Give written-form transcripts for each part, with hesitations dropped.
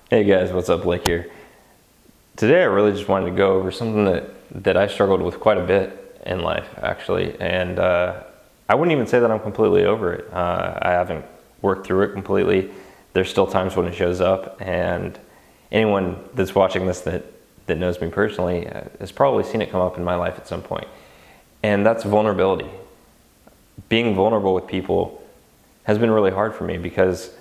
Hey guys, what's up? Blake here. Today I really just wanted to go over something that I struggled with quite a bit in life, actually. And I wouldn't even say that I'm completely over it. I haven't worked through it completely. There's still times when it shows up, and anyone that's watching this that knows me personally has probably seen it come up in my life at some point. And that's vulnerability. Being vulnerable with people has been really hard for me because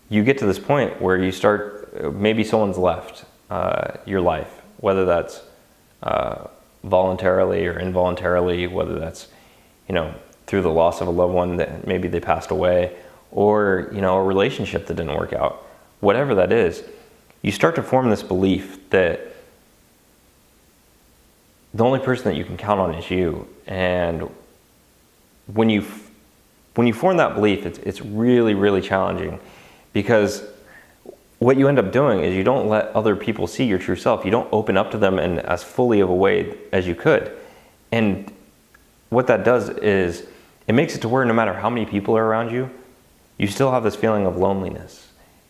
you get to this point where you start, maybe someone's left your life, whether that's voluntarily or involuntarily, whether that's, through the loss of a loved one that maybe they passed away, or, a relationship that didn't work out. Whatever that is, you start to form this belief that the only person that you can count on is you. And when you form that belief, it's really, really challenging, because what you end up doing is you don't let other people see your true self. You don't open up to them in as fully of a way as you could. And what that does is it makes it to where no matter how many people are around you, you still have this feeling of loneliness.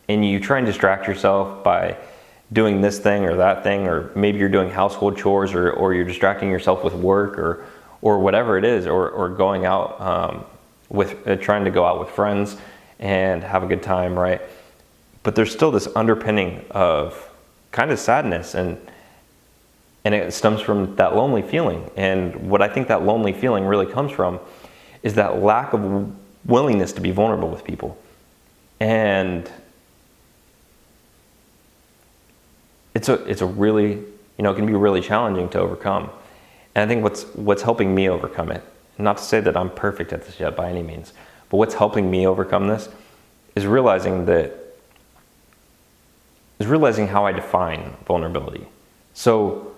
And you try and distract yourself by doing this thing or that thing, or maybe you're doing household chores, or you're distracting yourself with work or whatever it is, or going out trying to go out with friends and have a good time, right? But there's still this underpinning of kind of sadness, and it stems from that lonely feeling. And what I think that lonely feeling really comes from is that lack of willingness to be vulnerable with people. And it's a really, it can be really challenging to overcome. And I think what's helping me overcome it, not to say that I'm perfect at this yet by any means, but what's helping me overcome this is realizing how I define vulnerability. So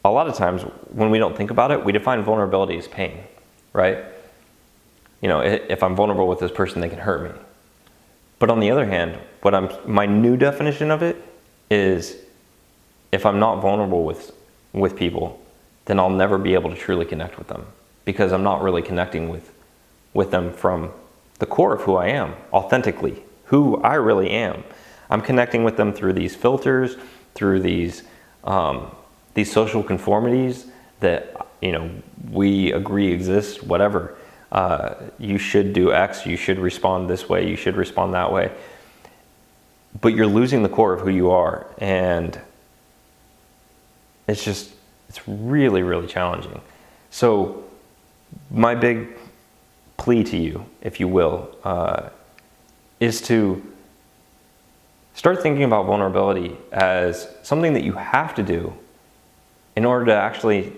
a lot of times when we don't think about it, we define vulnerability as pain, right? If I'm vulnerable with this person, they can hurt me. But on the other hand, my new definition of it is, if I'm not vulnerable with people, then I'll never be able to truly connect with them, because I'm not really connecting with them from the core of who I am, authentically, who I really am. I'm connecting with them through these filters, through these social conformities that we agree exist. Whatever, you should do X, you should respond this way, you should respond that way. But you're losing the core of who you are, and it's really, really challenging. So my big plea to you, if you will, is to start thinking about vulnerability as something that you have to do in order to actually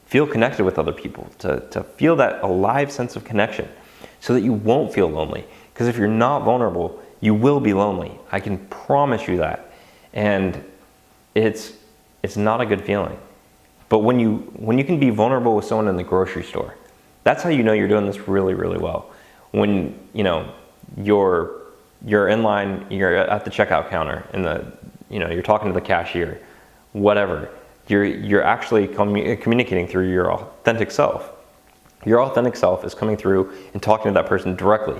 feel connected with other people, to feel that alive sense of connection, so that you won't feel lonely. Because if you're not vulnerable, you will be lonely. I can promise you that. And it's not a good feeling. But when you can be vulnerable with someone in the grocery store, that's how you know you're doing this really, really well. When you're in line, you're at the checkout counter, and you're talking to the cashier, whatever. You're actually communicating through your authentic self. Your authentic self is coming through and talking to that person directly,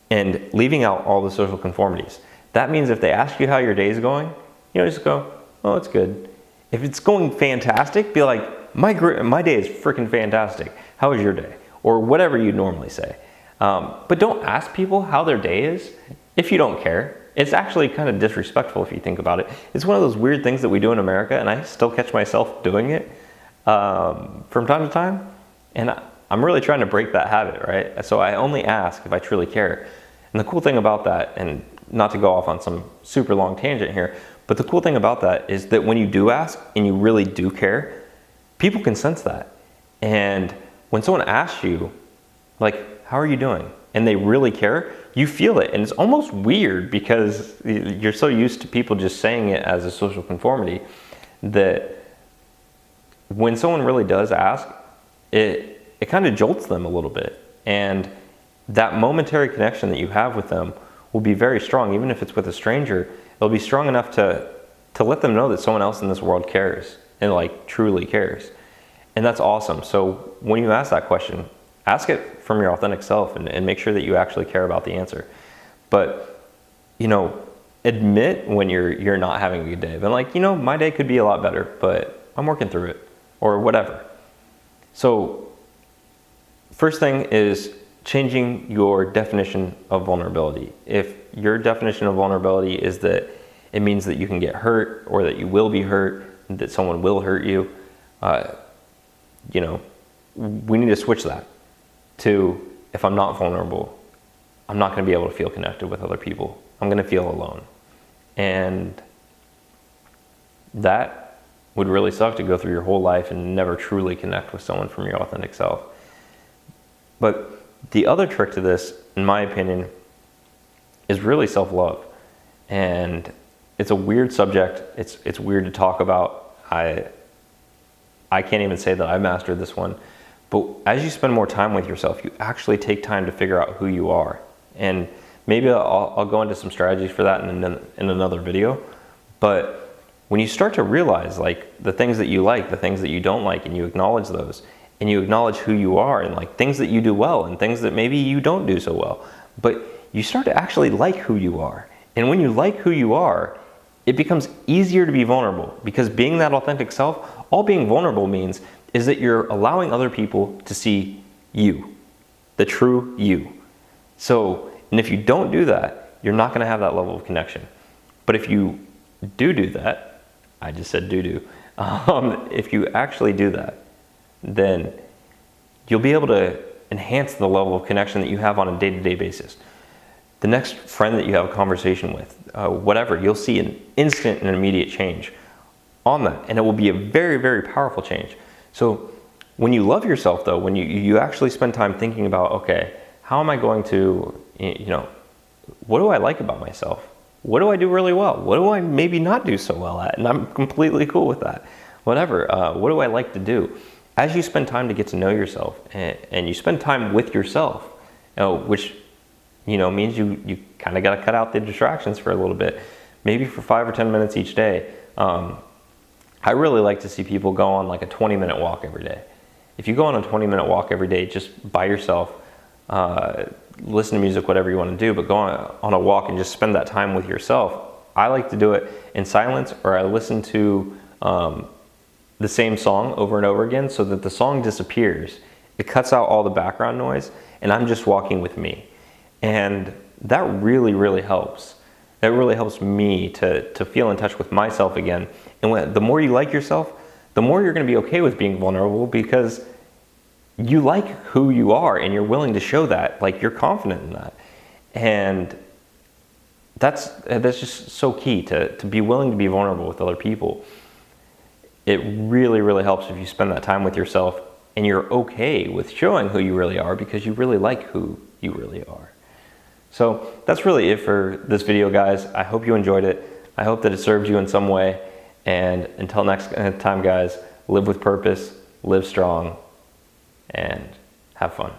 and leaving out all the social conformities. That means if they ask you how your day is going, just go, "Oh, it's good." If it's going fantastic, be like, my day is freaking fantastic. How was your day? Or whatever you normally say. But don't ask people how their day is if you don't care. It's actually kind of disrespectful if you think about it. It's one of those weird things that we do in America, and I still catch myself doing it from time to time. And I'm really trying to break that habit, right? So I only ask if I truly care. And the cool thing about that, and not to go off on some super long tangent here, but the cool thing about that is that when you do ask and you really do care, people can sense that. And when someone asks you, like, "How are you doing?" and they really care, you feel it. And it's almost weird because you're so used to people just saying it as a social conformity, that when someone really does ask, it kind of jolts them a little bit. And that momentary connection that you have with them will be very strong. Even if it's with a stranger, it'll be strong enough to let them know that someone else in this world cares, and truly cares. And that's awesome. So when you ask that question, ask it from your authentic self, and make sure that you actually care about the answer. But admit when you're not having a good day. Then like, my day could be a lot better, but I'm working through it, or whatever. So first thing is changing your definition of vulnerability. If your definition of vulnerability is that it means that you can get hurt, or that you will be hurt, that someone will hurt you, we need to switch that to, if I'm not vulnerable, I'm not going to be able to feel connected with other people. I'm going to feel alone. And that would really suck, to go through your whole life and never truly connect with someone from your authentic self. But the other trick to this, in my opinion, is really self-love. And it's a weird subject. It's weird to talk about. I can't even say that I mastered this one. But as you spend more time with yourself, you actually take time to figure out who you are. And maybe I'll go into some strategies for that in another video. But when you start to realize like the things that you like, the things that you don't like, and you acknowledge those, and you acknowledge who you are, and like things that you do well and things that maybe you don't do so well, but you start to actually like who you are. And when you like who you are, it becomes easier to be vulnerable, because being that authentic self, all being vulnerable means is that you're allowing other people to see you, the true you. So, and if you don't do that, you're not going to have that level of connection. But if you do that, I just said do. If you actually do that, then you'll be able to enhance the level of connection that you have on a day-to-day basis. The next friend that you have a conversation with, whatever, you'll see an instant and immediate change on that. And it will be a very, very powerful change. So when you love yourself though, when you actually spend time thinking about, okay, how am I going to, what do I like about myself? What do I do really well? What do I maybe not do so well at? And I'm completely cool with that. Whatever, what do I like to do? As you spend time to get to know yourself, and you spend time with yourself, which means you kind of got to cut out the distractions for a little bit, maybe for 5 or 10 minutes each day. I really like to see people go on like a 20-minute walk every day. If you go on a 20-minute walk every day just by yourself, listen to music, whatever you want to do, but go on a walk and just spend that time with yourself. I like to do it in silence, or I listen to the same song over and over again so that the song disappears. It cuts out all the background noise, and I'm just walking with me. And that really, really helps. That really helps me to feel in touch with myself again. And the more you like yourself, the more you're going to be okay with being vulnerable, because you like who you are and you're willing to show that, like you're confident in that. And that's just so key, to be willing to be vulnerable with other people. It really, really helps if you spend that time with yourself and you're okay with showing who you really are, because you really like who you really are. So that's really it for this video, guys. I hope you enjoyed it. I hope that it served you in some way. And until next time, guys, live with purpose, live strong, and have fun.